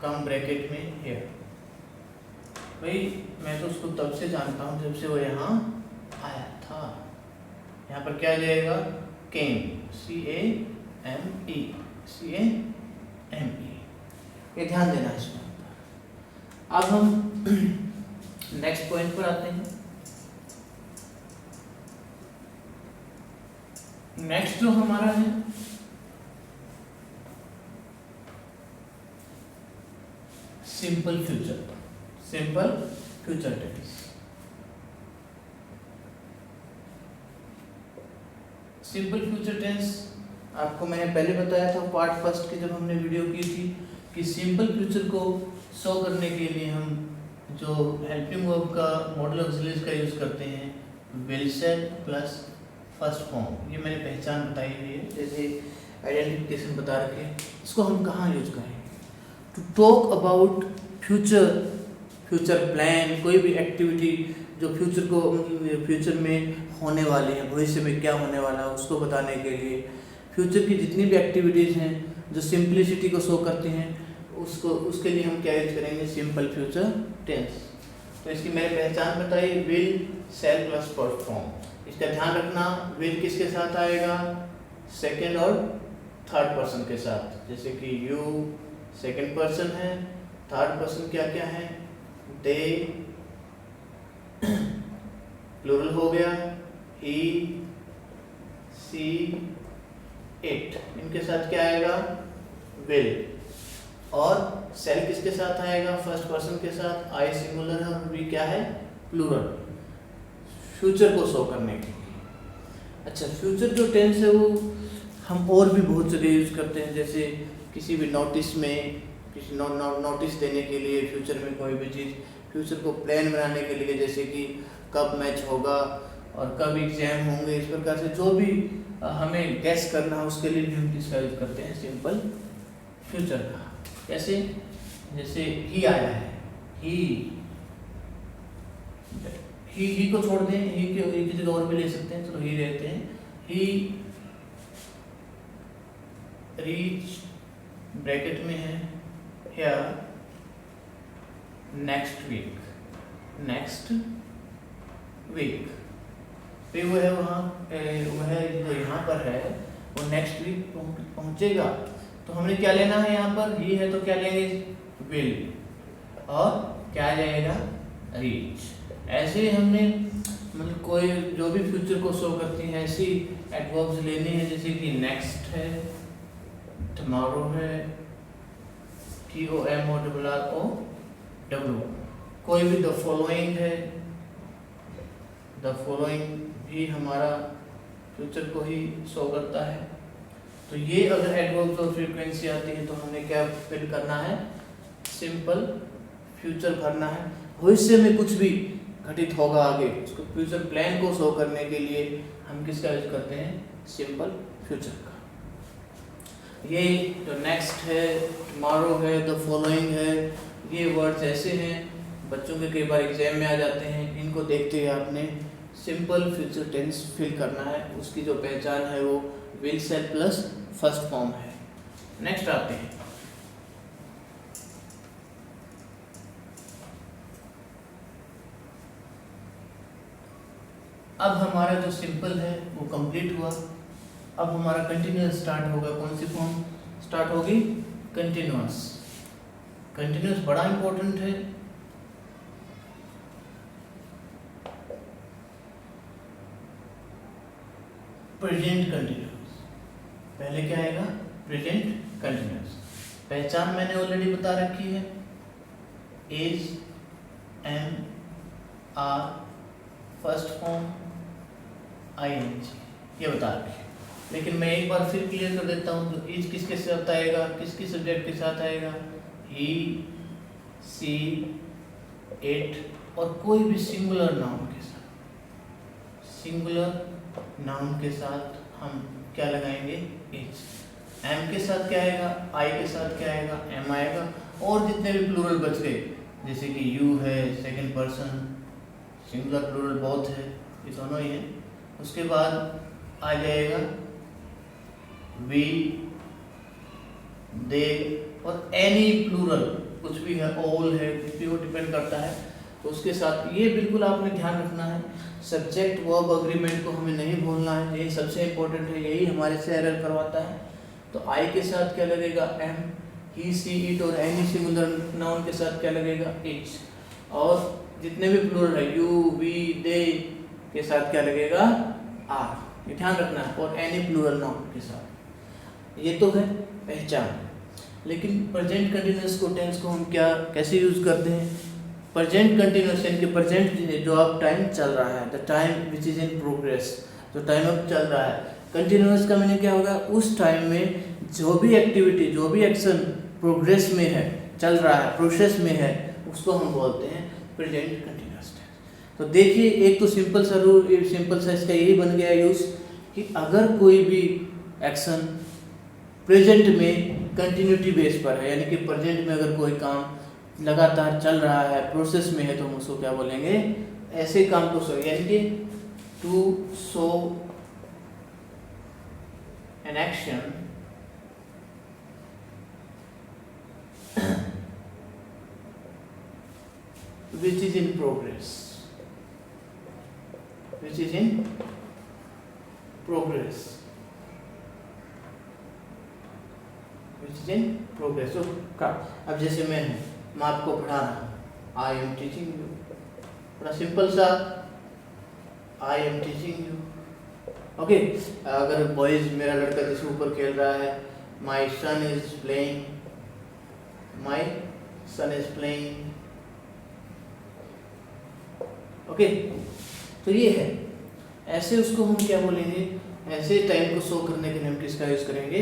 come bracket में here। भाई मैं तो उसको तब से जानता हूँ जब से वो यहाँ आया था। यहाँ पर क्या जाएगा, came, CAME, ये ध्यान देना है इसमें। अब हम नेक्स्ट पॉइंट पर आते हैं। नेक्स्ट जो हमारा है simple future tense. Simple future tense आपको मैंने पहले बताया था पार्ट फर्स्ट की जब हमने वीडियो की थी कि सिंपल फ्यूचर को शो करने के लिए हम जो हेल्पिंग वर्ब का मॉडल ऑक्सिलरीज का यूज करते हैं, will said plus first form. ये मैंने पहचान बताई हुई है, जैसे आइडेंटिफिकेशन बता रखे। इसको हम कहाँ यूज करें, to talk about future plan, कोई भी एक्टिविटी जो फ्यूचर में होने वाली है, भविष्य में क्या होने वाला है उसको बताने के लिए। फ्यूचर की जितनी भी एक्टिविटीज़ हैं जो सिंप्लिसिटी को शो करती हैं, उसके लिए हम क्या यूज करेंगे, सिंपल फ्यूचर टेंस। तो इसकी मैंने पहचान बताई, will shell plus first form. इसका ध्यान रखना, विल किसके साथ आएगा, सेकंड और थर्ड पर्सन के साथ। जैसे कि यू सेकंड पर्सन है, थर्ड पर्सन क्या क्या है, दे प्लूरल हो गया, ही सी इट, इनके साथ क्या आएगा, विल। और सेल किसके साथ आएगा, फर्स्ट पर्सन के साथ, आई सिंगुलर है और वी क्या है, प्लूरल, फ्यूचर को शो करने के लिए। अच्छा, फ्यूचर जो टेंस है वो हम और भी बहुत जगह यूज करते हैं, जैसे किसी भी नोटिस में, किसी नोटिस देने के लिए, फ्यूचर में कोई भी चीज़, फ्यूचर को प्लान बनाने के लिए, जैसे कि कब मैच होगा और कब एग्जाम होंगे, इस प्रकार से जो भी हमें गैस करना है उसके लिए भी हम किसका यूज करते हैं, सिंपल फ्यूचर का। कैसे, जैसे ही आया है, ही को छोड़ दें, ही की जगह और भी ले सकते हैं, चलो ही लेते हैं। ही रीच ब्रैकेट में है हियर नेक्स्ट वीक, फिर वो है वह जो यहाँ पर है वो नेक्स्ट वीक पहुँचेगा। तो हमने क्या लेना है, यहाँ पर ही है तो क्या लेंगे, विल, और क्या आ जाएगा, रीच। ऐसे ही हमने मतलब कोई जो भी फ्यूचर को शो करती हैं ऐसी एडवर्ब्स लेनी है, जैसे कि नेक्स्ट है, टुमारो है, TOMORROW, कोई भी द फॉलोइंग है, द फॉलोइंग भी हमारा फ्यूचर को ही शो करता है। तो ये अगर एडवर्ब्स और फ्रीक्वेंसी आती है तो हमें क्या फिल करना है, सिंपल फ्यूचर भरना है। भविष्य में कुछ भी घटित होगा आगे, उसको फ्यूचर प्लान को शो करने के लिए हम किसका यूज करते हैं, सिंपल फ्यूचर का। ये जो नेक्स्ट है, टुमारो है, द फॉलोइंग है, ये वर्ड्स ऐसे हैं बच्चों के कई बार एग्जाम में आ जाते हैं। इनको देखते हुए आपने सिंपल फ्यूचर टेंस फिल करना है। उसकी जो पहचान है वो will shall plus first form है। नेक्स्ट आते हैं, अब हमारा जो सिंपल है वो कंप्लीट हुआ। अब हमारा कंटिन्यूअस स्टार्ट होगा। कौन सी फॉर्म स्टार्ट होगी, कंटिन्यूअस। कंटिन्यूअस बड़ा इंपॉर्टेंट है। प्रेजेंट कंटिन्यूअस, पहले क्या आएगा, प्रेजेंट कंटिन्यूअस। पहचान मैंने ऑलरेडी बता रखी है, is, am, are, first form, ING, ये बता रखी है। लेकिन मैं एक बार फिर क्लियर कर देता हूँ, तो इज किसके साथ आएगा, किसकी सब्जेक्ट के साथ आएगा, ही, सी, इट, और कोई भी सिंगुलर नाउन के साथ। सिंगुलर नाउन के साथ हम क्या लगाएंगे, इज। एम के साथ क्या आएगा, आई के साथ क्या आएगा, एम आएगा। और जितने भी प्लूरल बच गए, जैसे कि यू है, second person, singular plural both है, ये दोनों ही है। उसके बाद आ जाएगा वी, दे, और एनी प्लूरल, कुछ भी है, ऑल है, कुछ भी वो डिपेंड करता है। तो उसके साथ ये बिल्कुल आपने ध्यान रखना है, सब्जेक्ट वर्ब अग्रीमेंट को हमें नहीं भूलना है, यही सबसे इम्पोर्टेंट है, यही हमारे से एरर करवाता है। तो आई के साथ क्या लगेगा, एम, ही, सी, इट, और एनी सिंगुलर नाउन के साथ क्या लगेगा, इज। और जितने भी प्लूरल है, यू, वी, दे के साथ क्या लगेगा, आर, ये ध्यान रखना है। और एनी प्लूरल नाउन के साथ। ये तो है पहचान। लेकिन प्रेजेंट कंटिन्यूअस को टेंस को हम क्या कैसे यूज करते हैं, प्रेजेंट कंटिन्यूअस यानी कि प्रेजेंट जो अब टाइम चल रहा है, the time which is in progress, जो टाइम अब चल रहा है। कंटिन्यूअस का मीनिंग क्या होगा, उस टाइम में जो भी एक्टिविटी, जो भी एक्शन प्रोग्रेस में है, चल रहा है, प्रोसेस में है, उसको हम बोलते हैं प्रेजेंट कंटिन्यूअस टेंस। तो देखिए, एक तो सिंपल सा रूल, सिंपल सा इसका यही बन गया यूज कि अगर कोई भी एक्शन प्रेजेंट में कंटिन्यूटी बेस पर है, यानी कि प्रेजेंट में अगर कोई काम लगातार चल रहा है, प्रोसेस में है, तो हम उसको क्या बोलेंगे, ऐसे काम को शो, यानी कि to show an action which is in progress, which is in progress, which is in progress। तो अब जैसे मैं आपको पढ़ा रहा हूँ, I am teaching you, बड़ा सिंपल सा, I am teaching you, okay. अगर बॉयज, मेरा लड़का जैसे ऊपर खेल रहा है, my son is playing, my son is playing, okay. तो ये है, ऐसे उसको हम क्या बोलेंगे, ऐसे टाइम को शो करने के लिए हम किसका यूज करेंगे,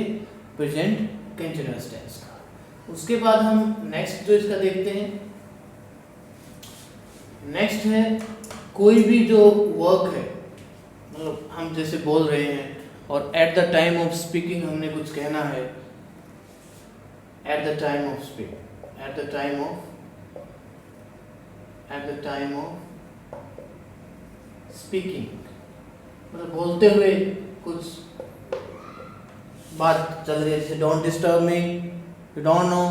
प्रेजेंट कंटिन्यूअस टेंस का। उसके बाद हम नेक्स्ट जो इसका देखते हैं, नेक्स्ट है कोई भी जो वर्क है, मतलब हम जैसे बोल रहे हैं और at the time of speaking हमने कुछ कहना है, at the time of speaking, at the time of speaking, मतलब बोलते हुए कुछ बात चल रही है, जैसे don't disturb me, you don't know,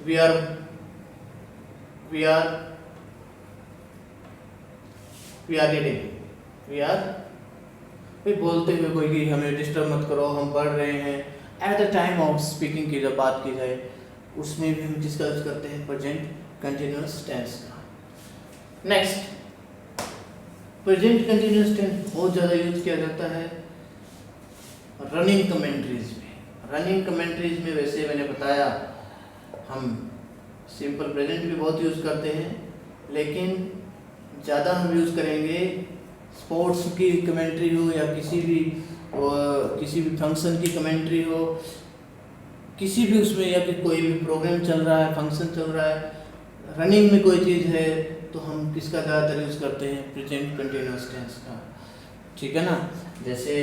we are बोलते हुए कोई कि हमें डिस्टर्ब मत करो, हम पढ़ रहे हैं। Eight the time of speaking की जब बात की जाए, उसमें भी हम किसका यूज करते हैं, प्रेजेंट कंटिन्यूअस टेंस का। नेक्स्ट, प्रेजेंट कंटिन्यूअस टेंस बहुत ज़्यादा यूज किया जाता है रनिंग कमेंट्रीज में। रनिंग कमेंट्रीज में वैसे मैंने बताया हम सिंपल प्रेजेंट भी बहुत यूज़ करते हैं, लेकिन ज़्यादा हम यूज़ करेंगे स्पोर्ट्स की कमेंट्री हो या किसी भी फंक्शन की कमेंट्री हो, किसी भी उसमें, या फिर कोई भी प्रोग्राम चल रहा है, फंक्शन चल रहा है, रनिंग में कोई चीज़ है, तो हम किसका ज़्यादातर यूज़ करते हैं? प्रेजेंट कंटिन्यूअस टेंस का। ठीक है ना। जैसे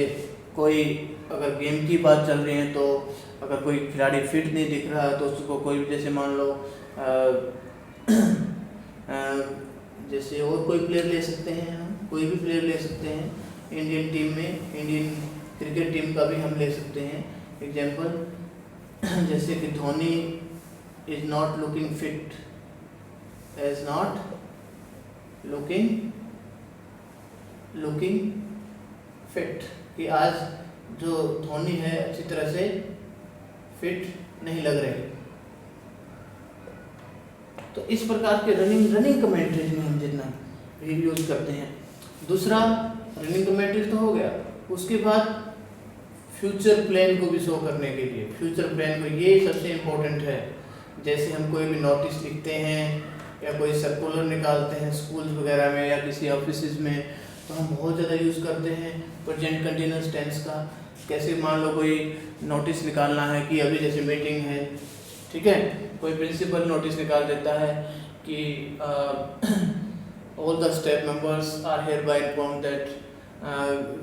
कोई अगर गेम की बात चल रही है, तो अगर कोई खिलाड़ी फिट नहीं दिख रहा है तो उसको कोई भी, जैसे मान लो जैसे और कोई प्लेयर ले सकते हैं, हम कोई भी प्लेयर ले सकते हैं इंडियन टीम में, इंडियन क्रिकेट टीम का भी हम ले सकते हैं एग्जाम्पल। जैसे कि Dhoni is not looking fit, is not looking fit, कि आज जो धोनी है अच्छी तरह से फिट नहीं लग रहे। तो इस प्रकार के रनिंग कमेंट्रीज में हम जितना भी यूज करते हैं। दूसरा, रनिंग कमेंट्रीज तो हो गया, उसके बाद फ्यूचर प्लान को भी शो करने के लिए, फ्यूचर प्लान को, ये सबसे इम्पोर्टेंट है। जैसे हम कोई भी नोटिस लिखते हैं या कोई सर्कुलर निकालते हैं स्कूल्स वगैरह में या किसी ऑफिस में, तो हम बहुत ज़्यादा यूज़ करते हैं प्रेजेंट कंटिन्यूअस टेंस का। कैसे मान लो कोई नोटिस निकालना है कि अभी जैसे मीटिंग है, ठीक है, कोई प्रिंसिपल नोटिस निकाल देता है कि all the staff members are here by inform that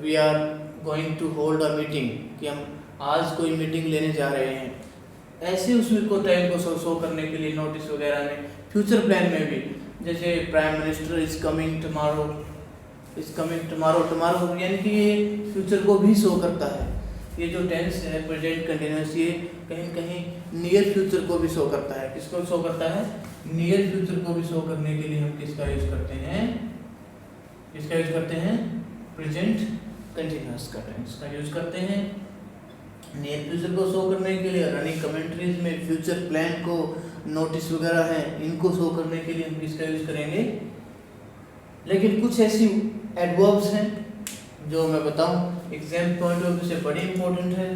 we are going to hold a meeting, कि हम आज कोई मीटिंग लेने जा रहे हैं। ऐसे उसमें को टाइम को शो करने के लिए नोटिस वगैरह में, फ्यूचर प्लान में भी, जैसे prime minister is coming tomorrow, यानी कि ये फ्यूचर को भी शो करता है। ये जो टेंस है प्रेजेंट कंटिन्यूअस, ये कहीं कहीं नियर फ्यूचर को भी शो करता है। किसको शो करता है? नियर फ्यूचर को भी शो करने के लिए हम किसका यूज करते हैं? प्रेजेंट कंटिन्यूअस का टेंस का यूज करते हैं। नियर फ्यूचर को शो करने के लिए रनिंग कमेंट्रीज में फ्यूचर प्लान को, नोटिस वगैरह हैं, इनको शो करने के लिए हम किसका यूज करेंगे? लेकिन कुछ ऐसी एडवर्ब्स हैं जो मैं बताऊं एग्जाम पॉइंट ऑफ व्यू से बड़ी इंपॉर्टेंट है,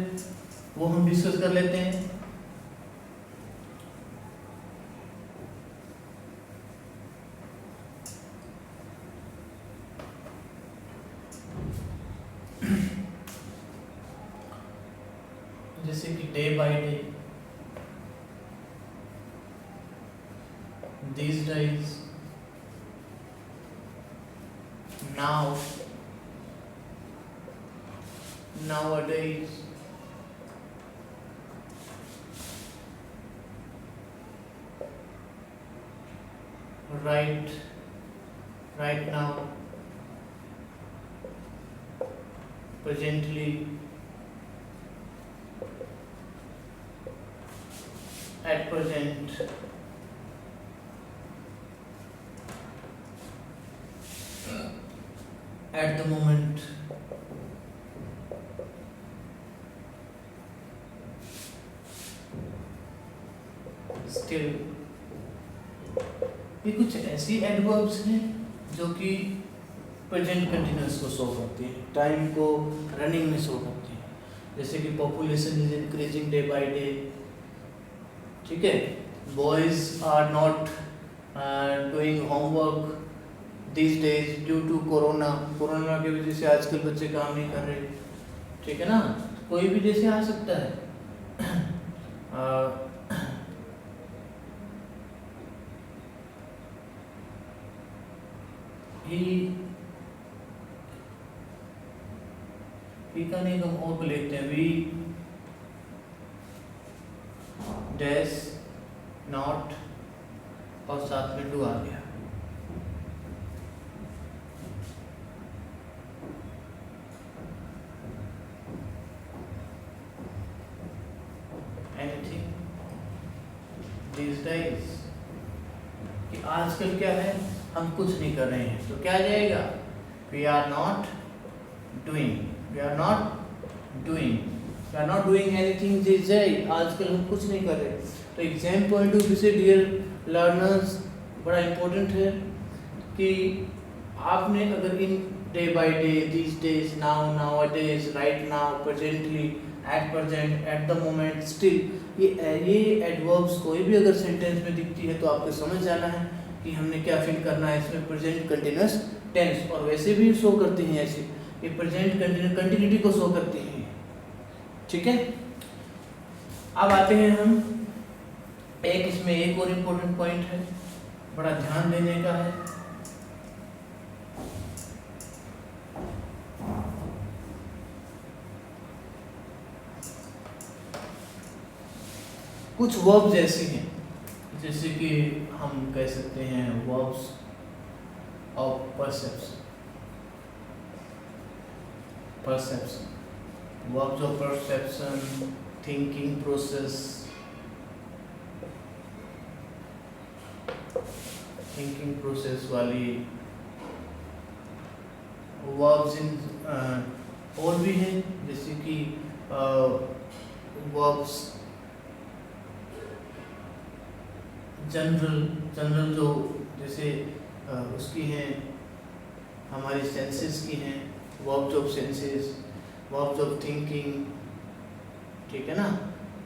वो हम डिस्कस कर लेते हैं। जैसे कि day by day, these days, now, nowadays, right now, presently, at present, at the moment, still। ये कुछ ऐसी एडवर्ब्स हैं जो कि प्रेजेंट कंटिन्यूअस को शो करती हैं, टाइम को रनिंग में शो करती हैं। जैसे कि population is increasing day by day, ठीक है, boys are not doing homework these days due to corona की वजह से आजकल बच्चे काम नहीं कर रहे, ठीक है ना। कोई भी जैसे आ सकता है। ही का नहीं, हम और को लिखते हैं, वी डैश नॉट और साथ में डू आ गया। These days, कि आजकल क्या है, हम कुछ नहीं कर रहे हैं, तो क्या आ जाएगा? We are not doing anything these days, आजकल हम कुछ नहीं कर रहे। तो एग्जाम पॉइंट ऑफ व्यू से डियर लर्नर्स, बड़ा इम्पोर्टेंट है कि आपने अगर in day by day, this days, now, nowadays, right now, presently, at present, at the moment, still, ये एडवर्ब्स कोई भी अगर सेंटेंस में दिखती है तो आपको समझ जाना है कि हमने क्या फिल करना है इसमें प्रेजेंट कंटिन्यूअस टेंस। और वैसे भी शो करती हैं ऐसे, ये प्रेजेंट कंटिन्यूटी को शो करती हैं। ठीक है, अब आते हैं हम इसमें एक और इम्पोर्टेंट पॉइंट है, बड़ा ध्यान देने का है। कुछ वर्ब्स ऐसे हैं जैसे कि हम कह सकते हैं verbs of perception, verbs of perception, thinking process, वाली वर्ब्स इन और भी हैं जैसे कि वर्ब्स जनरल जो जैसे उसकी हैं, हमारी सेंसेस की हैं, verbs of senses, verbs of thinking, ठीक है ना,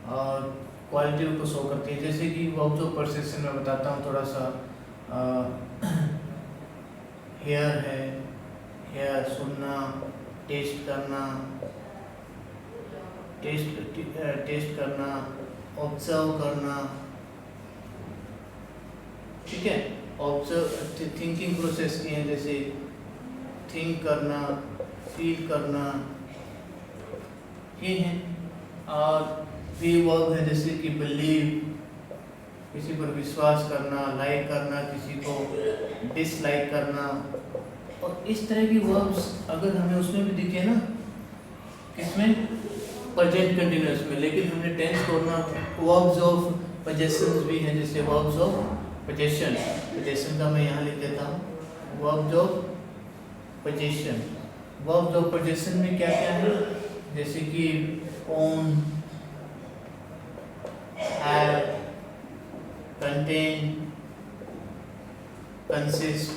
और क्वालिटी को शो करती है। जैसे कि वर्ब्स ऑफ परसेप्शन में बताता हूँ थोड़ा सा, हेयर है, हेयर सुनना, टेस्ट करना, ऑब्जर्व करना, ठीक है। ऑब्जर्व थिंकिंग प्रोसेस की हैं जैसे थिंक करना, फील करना, ये हैं। और भी वर्ब है जैसे कि बिलीव, किसी पर विश्वास करना, लाइक करना, किसी को डिसलाइक करना, और इस तरह की वर्ब्स अगर हमें उसमें भी दिखे ना, किसमें, प्रेजेंट कंटिन्यूअस में, लेकिन हमने टेंस छोड़ना। वर्ब्स ऑफ पोजेशंस भी हैं जैसे वर्ब्स ऑफ पोजेशन का मैं यहाँ लिख देता हूँ, verbs of possession. Verbs of possession में क्या क्या है जैसे कि ओन, हैव, कंटेन, कंसिस्ट,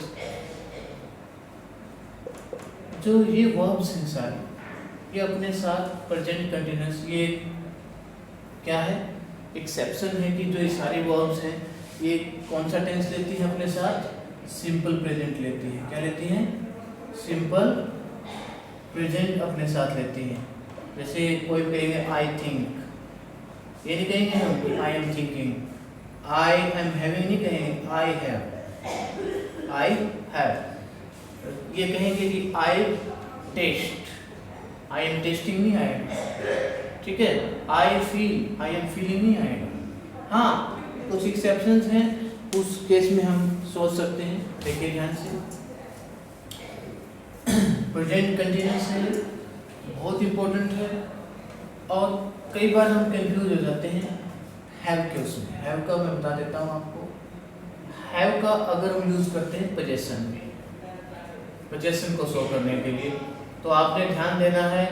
जो ये वर्ब्स हैं सारे, ये अपने साथ प्रेजेंट कंटिन्यूअस, ये क्या है, एक्सेप्शन है कि जो ये सारी वर्ब्स हैं ये कौन सा टेंस लेती है अपने साथ, सिंपल प्रेजेंट लेती है। क्या लेती हैं, सिंपल प्रेजेंट अपने साथ लेती हैं। जैसे कोई कहेंगे आई थिंक, ये नहीं कहेंगे हम कि I am thinking, I am having नहीं कहेंगे, आई हैव। ये कहेंगे कि आई टेस्ट, आई एम टेस्टिंग नहीं आएगा, ठीक है। I feel, I am feeling नहीं आएगा। हाँ, कुछ एक्सेप्शंस हैं, उस केस में हम सोच सकते हैं। देखिए ध्यान से, प्रेजेंट कंटिन्यूअस है, बहुत इंपॉर्टेंट है, और कई बार हम कंफ्यूज हो जाते हैं हैव के उसमें। हैव का मैं बता देता हूँ आपको। हैव का अगर हम यूज करते हैं पोजेशन में, पोजेशन को शो करने के लिए, तो आपने ध्यान देना है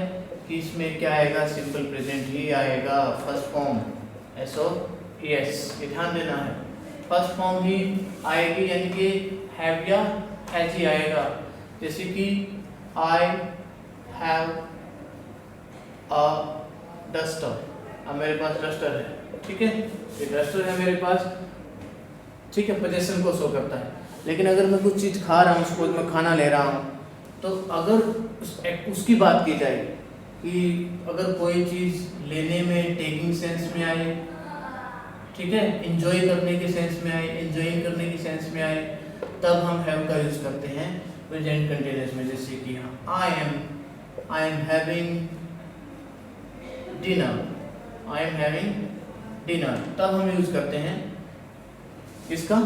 कि इसमें क्या आएगा, सिंपल प्रेजेंट ही आएगा, first form S of yes, ये ध्यान देना है, फर्स्ट फॉर्म ही आएगी, यानी कि हैव या हैज ही आएगा। जैसे कि आई हैव अ डस्टर, अब मेरे पास डस्टर है, ठीक है, ये डस्टर है मेरे पास, ठीक है, पोजेशन को शो करता है। लेकिन अगर मैं कुछ चीज़ खा रहा हूँ, उसको मैं खाना ले रहा हूँ, तो अगर उसकी बात की जाए कि अगर कोई चीज़ लेने में टेकिंग सेंस में आए, ठीक है, एंजॉय करने के सेंस में आए, एंजॉइंग करने के सेंस में आए, तब हम हैव का यूज़ करते हैं प्रेजेंट कंटिन्यूअस में। जैसे कि I am having dinner, I am having dinner, तब हम यूज़ करते हैं इसका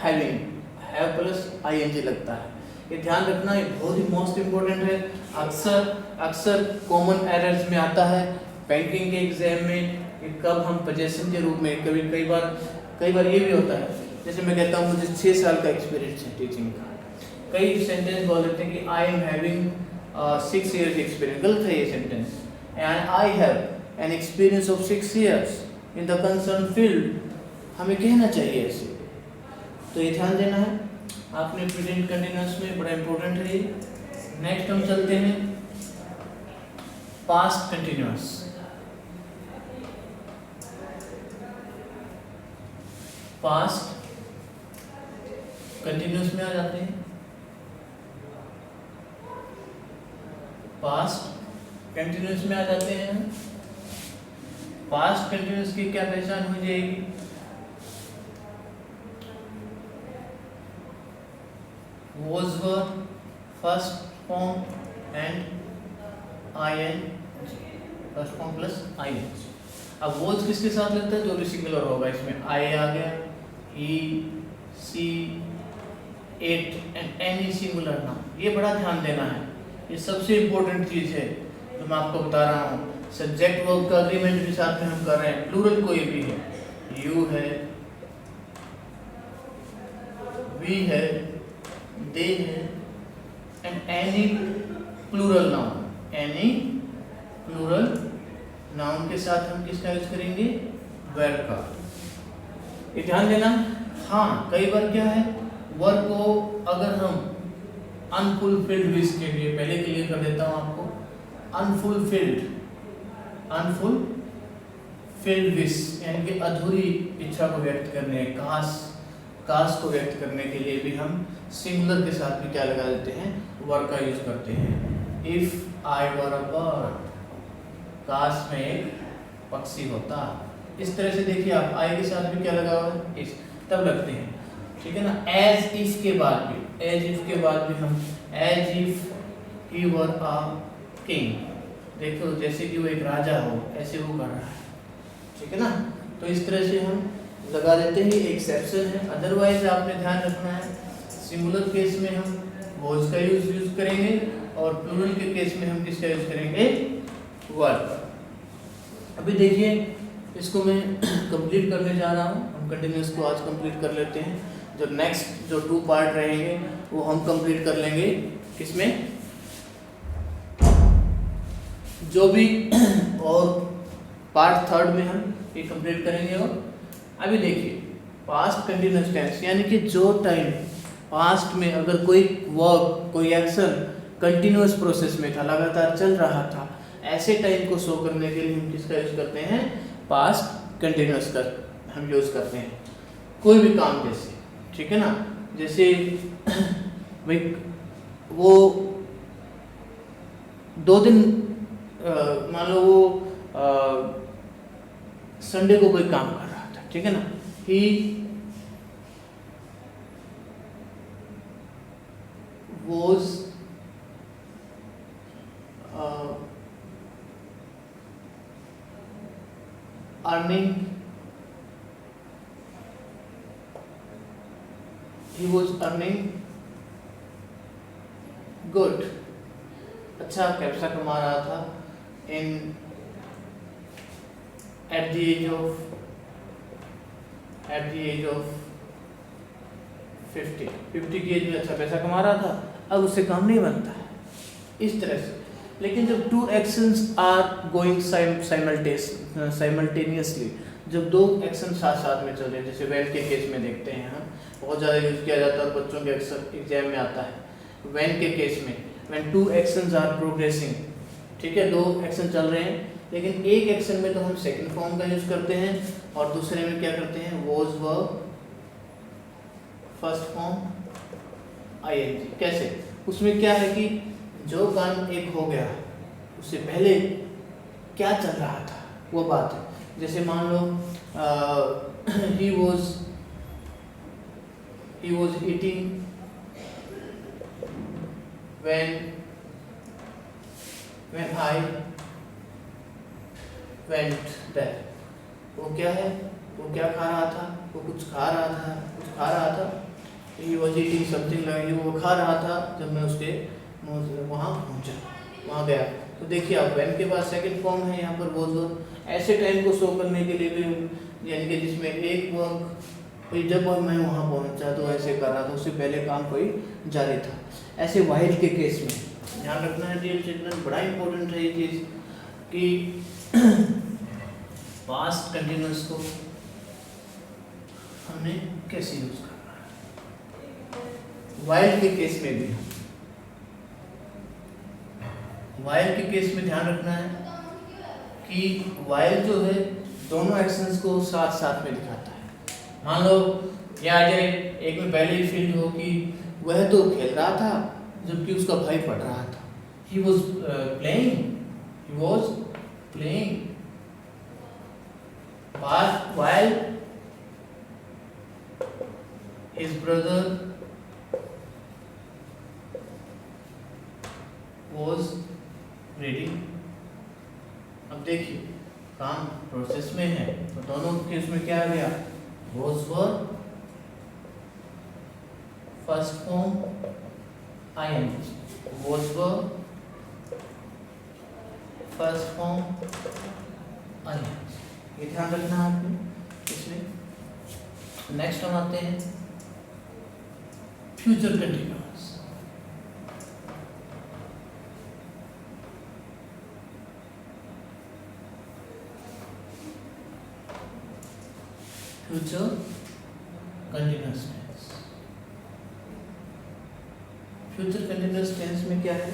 हैविंग, हैव प्लस आईएनजी लगता है। ये ध्यान रखना, ये बहुत ही मोस्ट इम्पोर्टेंट है। अक्सर कॉमन एरर्स में आता है बैंकिंग के एग्जाम में कि कब हम पोजेशन के रूप में, कई बार ये भी होता है, जैसे मैं कहता हूँ मुझे 6 साल का एक्सपीरियंस है टीचिंग का, कई सेंटेंस बोल देते हैं कि I am having 6 years experience, गलत है ये sentence. And I have an experience of 6 years in the concern field, हमें कहना चाहिए ऐसे। तो ये ध्यान देना है आपने प्रेजेंट कंटिन्यूअस में, बड़ा इंपॉर्टेंट है ये। नेक्स्ट हम चलते हैं पास्ट कंटिन्यूअस। पास्ट कंटिन्यूअस में आ जाते हैं। पास्ट कंटिन्यूअस में आ जाते हैं। पास्ट कंटिन्यूअस की क्या पहचान हो जाएगी? was were, first form and ing, first form plus ing। अब was किसके साथ लगता है? जो भी सिंगुलर होगा इसमें I आ गया, he, she, it and any singular noun. ये बड़ा ध्यान देना है, ये सबसे इम्पोर्टेंट चीज है जो मैं आपको बता रहा हूँ। सब्जेक्ट वर्ब का अग्रीमेंट भी साथ में हम कर रहे हैं। प्लूरल कोई भी है, you है, we है, they है, and any plural noun, any plural noun के साथ हम किसका यूज करेंगे? were का। ये ध्यान देना। हाँ, कई बार क्या है, वर्ब को अगर हम अनफुलफिल्ड विश के लिए, पहले क्लियर कर देता हूँ आपको, अनफुलफिल्ड विश यानी कि अधूरी इच्छा को व्यक्त करने, काश को व्यक्त करने के लिए भी हम सिंगुलर के साथ भी क्या लगा देते हैं? वर का यूज करते हैं। If I were a bird, काश में एक पक्षी होता। इस तरह से देखिए आप आई के साथ भी क्या लगा हुआ है? इस, तब लगते हैं, ठीक है ना। एज इफ के बाद भी, एज इफ के बाद भी हम as if he were a king, देखो जैसे कि वो एक राजा हो, ऐसे वो कर रहा है, ठीक है ना। तो इस तरह से हम लगा देते हैं, एक्सेप्शन है। अदरवाइज आपने ध्यान रखना है, सिंगुलर केस में हम was का यूज करेंगे और प्लूरल के केस में हम किसका यूज करेंगे? वर का। अभी देखिए इसको मैं कंप्लीट करने जा रहा हूँ। हम कंटिन्यूअस को आज कंप्लीट कर लेते हैं। जो नेक्स्ट जो 2 पार्ट रहेंगे वो हम कंप्लीट कर लेंगे किसमें? जो भी और पार्ट 3 में हम ये कंप्लीट करेंगे। और अभी देखिए पास्ट कंटिन्यूअस टेंस यानी कि जो टाइम पास्ट में अगर कोई वर्क, कोई एक्शन कंटिन्यूअस प्रोसेस में था, लगातार चल रहा था, ऐसे टाइम को शो करने के लिए हम किसका यूज करते हैं? पास्ट कंटिन्यूअस का हम यूज करते हैं। कोई भी काम जैसे, ठीक है ना, जैसे भाई वो 2 दिन मान लो वो संडे को कोई काम कर रहा था, ठीक है ना। ही was earning, he was earning good, अच्छा पैसा कमा रहा था in at the age of 50 की एज में अच्छा पैसा कमा रहा था, अब उससे काम नहीं बनता है, इस तरह से। लेकिन जब 2 एक्शंस आर गोइंग साइमल्टेनियसली, जब 2 एक्शन साथ साथ में चल रहे हैं, जैसे व्हेन के केस में देखते हैं हम बहुत ज़्यादा यूज किया जाता है और बच्चों के अक्सर एग्जाम में आता है। व्हेन के केस में व्हेन 2 एक्शंस आर प्रोग्रेसिंग, ठीक है, 2 एक्शन चल रहे हैं, लेकिन एक एक्शन में तो हम सेकंड फॉर्म का यूज करते हैं और दूसरे में क्या करते हैं? was verb, first form ing। कैसे? उसमें क्या है कि जो काम एक हो गया उससे पहले क्या चल रहा था वो बात है। जैसे मान लो he was eating when I went there। वो क्या है? वो क्या खा रहा था? वो कुछ खा रहा था। He was eating something like, वो खा रहा था जब मैं उसके वहाँ पहुँचा, वहाँ गया। तो देखिए आप when के बाद सेकंड फॉर्म है यहाँ पर was verb। ऐसे टाइम को शो करने के लिए भी, यानी कि जिसमें एक वर्क कोई जब मैं वहाँ पहुँचा तो ऐसे कर रहा था, उससे पहले काम कोई जारी था। ऐसे वाइल के केस में ध्यान रखना है डियर चिल्ड्रन, बड़ा इंपॉर्टेंट है ये चीज़ कि पास्ट कंटिन्यूअस को हमने कैसे यूज करना है। वाइल के केस में भी, वाइल के केस में ध्यान रखना है कि वाइल जो है दोनों एक्शंस को साथ साथ में दिखाता है। मान लो ये आ जाए, एक में पहले ही फील्ड हो कि वह तो खेल रहा था जबकि उसका भाई पढ़ रहा था। He was playing. He was playing. While his brother was reading. अब देखिए काम प्रोसेस में है तो दोनों केस में क्या आ गया, was were first form ing, was were first form ing। ये ध्यान रखना है आपने इसमें। नेक्स्ट हम आते हैं future continuous. Future continuous tense. Future continuous tense में क्या है,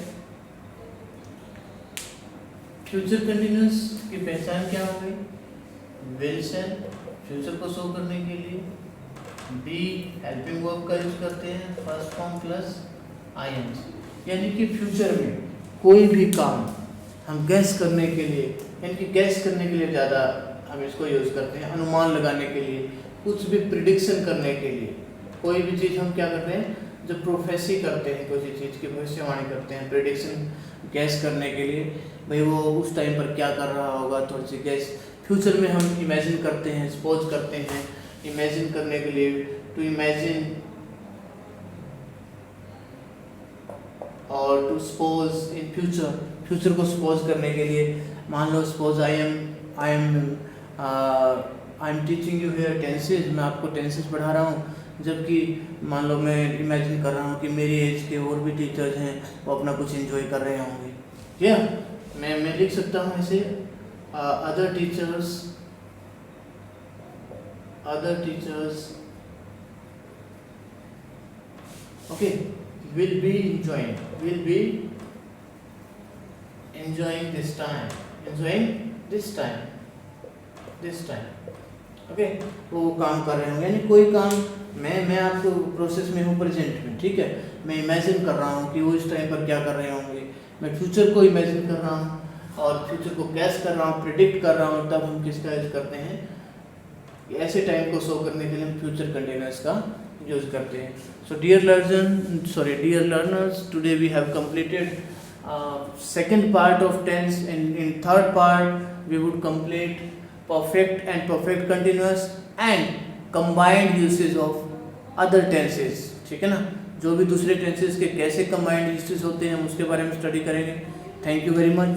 फ्यूचर कंटिन्यूअस की पहचान क्या हो गई, विल से फ्यूचर को शो करने के लिए, बी हेल्पिंग वर्ब का यूज करते हैं फर्स्ट फॉर्म प्लस आईएनजी। यानी कि फ्यूचर में कोई भी काम हम गैस करने के लिए, यानी कि गैस करने के लिए ज़्यादा हम इसको यूज करते हैं, अनुमान लगाने के लिए, कुछ भी प्रिडिक्शन करने के लिए। कोई भी चीज़ हम क्या करते हैं, जब प्रोफेसी करते हैं, किसी चीज़ की भविष्यवाणी करते हैं, प्रिडिक्शन गैस करने के लिए, भाई वो उस टाइम पर क्या कर रहा होगा, थोड़ी सी गैस फ्यूचर में हम इमेजिन करते हैं, सपोज करते हैं। इमेजिन करने के लिए टू इमेजिन और to suppose in future, future को सपोज करने के लिए मान लो suppose I am teaching you here tenses, मैं आपको टेंसेज पढ़ा रहा हूँ, जबकि मान लो मैं इमेजिन कर रहा हूँ कि मेरी एज के और भी टीचर्स हैं, वो अपना कुछ एंजॉय कर रहे होंगे। क्या मैं लिख सकता हूँ ऐसे, other teachers okay will be enjoying this time okay, वो काम कर रहे होंगे। यानी कोई काम मैं आपको प्रोसेस में हूँ प्रेजेंट में, ठीक है, मैं इमेजिन कर रहा हूँ कि वो इस टाइम पर क्या कर रहे होंगे, मैं फ्यूचर को इमेजिन कर रहा हूँ और फ्यूचर को गैस कर रहा हूँ, प्रिडिक्ट कर रहा हूँ, तब हम किसका यूज करते हैं, ऐसे टाइम को शो करने के लिए हम फ्यूचर कंटिन्यूअस का यूज करते हैं। So dear learners, today we have completed second part of tense, and in third part we would complete perfect and perfect continuous and combined usage of other tenses। ठीक है ना, जो भी दूसरे टेंसेस के कैसे कंबाइंड यूसेज होते हैं हम उसके बारे में स्टडी करेंगे। Thank you very much.